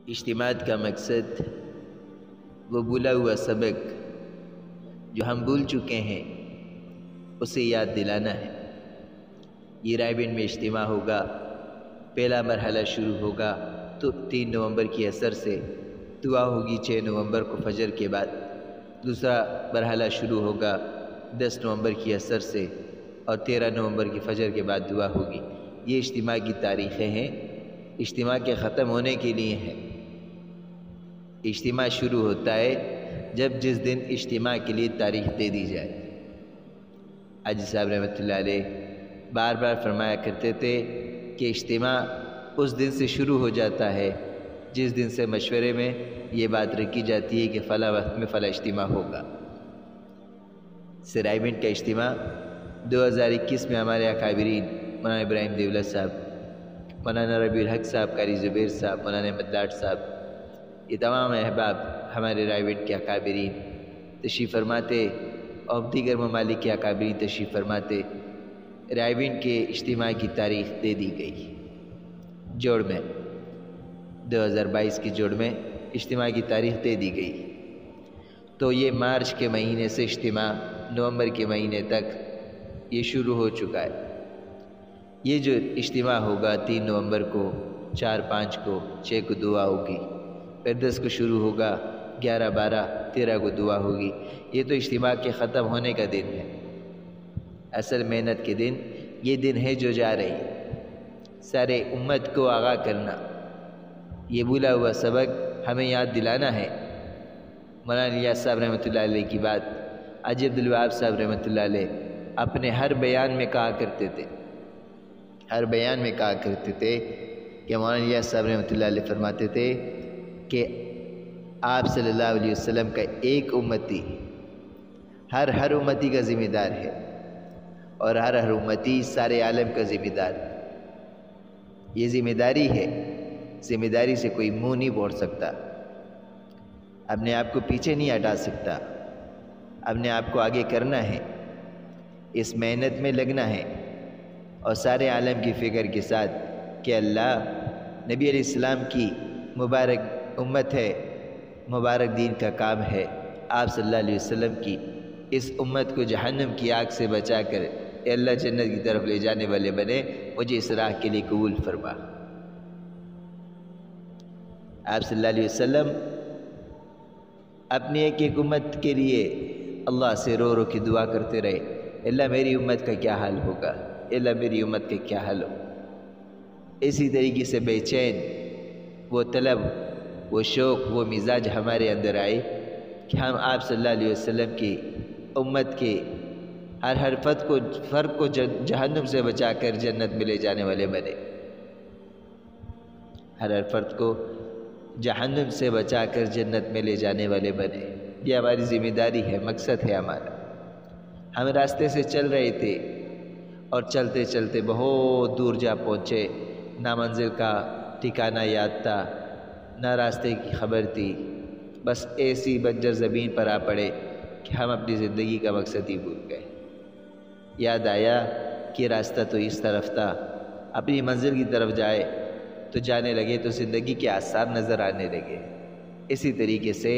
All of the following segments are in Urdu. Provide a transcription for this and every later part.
اجتماعات کا مقصد وہ بھولا ہوا سبق جو ہم بھول چکے ہیں اسے یاد دلانا ہے۔ یہ رائے بند میں اجتماع ہوگا، پہلا مرحلہ شروع ہوگا تو 3 نومبر کی عصر سے، دعا ہوگی 6 نومبر کو فجر کے بعد، دوسرا مرحلہ شروع ہوگا 10 نومبر کی عصر سے اور 13 نومبر کی فجر کے بعد دعا ہوگی۔ یہ اجتماع کی تاریخیں ہیں، اجتماع کے ختم ہونے کے لیے ہیں۔ اجتماع شروع ہوتا ہے جس دن اجتماع کے لیے تاریخ دے دی جائے۔ حاجی صاحب رحمۃ اللہ علیہ بار بار فرمایا کرتے تھے کہ اجتماع اس دن سے شروع ہو جاتا ہے جس دن سے مشورے میں یہ بات رکھی جاتی ہے کہ فلاں وقت میں فلاں اجتماع ہوگا۔ رائے بند کا اجتماع 2021 میں ہمارے اکابرین مولانا ابراہیم دیولہ صاحب، مولانا ربیع الحق صاحب، قاری زبیر صاحب، مولانا احمد لاٹ صاحب، یہ تمام احباب ہمارے رائے بند کے اکابرین تشریف فرماتے اور دیگر ممالک کے اکابرین تشریف فرماتے۔ رائے بند کے اجتماع کی تاریخ دے دی گئی، جوڑ میں 2022 کی جوڑ میں اجتماع کی تاریخ دے دی گئی۔ تو یہ مارچ کے مہینے سے اجتماع نومبر کے مہینے تک یہ شروع ہو چکا ہے۔ یہ جو اجتماع ہوگا 3 نومبر کو، 4، 5 کو، 6 کو دعا ہوگی، پھر 10 کو شروع ہوگا، 11، 12، 13 کو دعا ہوگی۔ یہ تو اجتماع کے ختم ہونے کا دن ہے۔ اصل محنت کے دن یہ دن ہے جو جا رہی ہے۔ سارے امت کو آگاہ کرنا، یہ بھولا ہوا سبق ہمیں یاد دلانا ہے۔ مولانا الیاس صاحب رحمۃ اللہ علیہ کی بات حاجی عبدالوہاب صاحب رحمۃ اللہ علیہ اپنے ہر بیان میں کہا کرتے تھے، ہر بیان میں کہا کرتے تھے کہ مولانا الیاس صاحب رحمۃ اللہ علیہ فرماتے تھے کہ آپ صلی اللہ علیہ وسلم کا ایک امتی ہر امتی کا ذمہ دار ہے، اور ہر امتی سارے عالم کا ذمہ دار ہے۔ یہ ذمہ داری ہے، ذمہ داری سے کوئی منہ نہیں موڑ سکتا، اپنے آپ کو پیچھے نہیں ہٹا سکتا، اپنے آپ کو آگے کرنا ہے، اس محنت میں لگنا ہے، اور سارے عالم کی فکر کے ساتھ کہ اللہ نبی علیہ السلام کی مبارک امت ہے، مبارک دین کا کام ہے، آپ صلی اللہ علیہ وسلم کی اس امت کو جہنم کی آگ سے بچا کر اے اللہ جنت کی طرف لے جانے والے بنے، مجھے اس راہ کے لیے قبول فرما۔ آپ صلی اللہ علیہ وسلم اپنی ایک امت کے لیے اللہ سے رو رو کے دعا کرتے رہے، اللہ میری امت کا کیا حال ہوگا، اللہ میری امت کا کیا حال ہو۔ اسی طریقے سے بے چین وہ طلب، وہ شوق، وہ مزاج ہمارے اندر آئے کہ ہم آپ صلی اللہ علیہ وسلم کی امت کے ہر فرد کو جہنم سے بچا کر جنت میں لے جانے والے بنے، ہر فرد کو جہنم سے بچا کر جنت میں لے جانے والے بنے۔ یہ ہماری ذمہ داری ہے، مقصد ہے ہمارا۔ ہم راستے سے چل رہے تھے اور چلتے چلتے بہت دور جا پہنچے، نہ منزل کا ٹھکانہ یاد تھا، نہ راستے کی خبر تھی، بس ایسی بنجر زمین پر آ پڑے کہ ہم اپنی زندگی کا مقصد ہی بھول گئے۔ یاد آیا کہ راستہ تو اس طرف تھا، اپنی منزل کی طرف جائے تو جانے لگے تو زندگی کے آثار نظر آنے لگے۔ اسی طریقے سے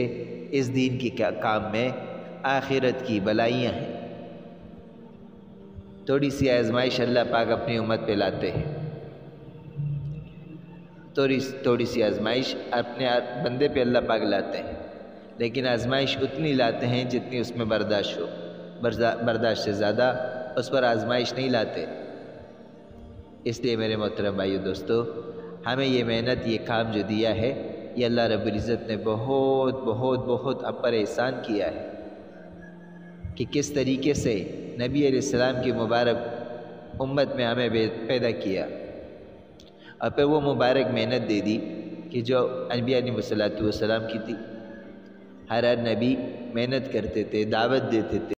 اس دین کی کام میں آخرت کی بلائیاں ہیں۔ تھوڑی سی آزمائش اللہ پاک اپنی امت پہ لاتے ہیں، تھوڑی سی آزمائش اپنے بندے پہ اللہ پاک لاتے ہیں، لیکن آزمائش اتنی لاتے ہیں جتنی اس میں برداشت ہو، برداشت سے زیادہ اس پر آزمائش نہیں لاتے۔ اس لیے میرے محترم بھائیو دوستو، ہمیں یہ محنت، یہ کام جو دیا ہے، یہ اللہ رب العزت نے بہت بہت بہت ہم پر احسان کیا ہے کہ کس طریقے سے نبی علیہ السلام کی مبارک امت میں ہمیں پیدا کیا، اور پھر وہ مبارک محنت دے دی کہ جو انبیاء علیہ الصلوۃ والسلام کی تھی۔ ہر نبی محنت کرتے تھے، دعوت دیتے تھے،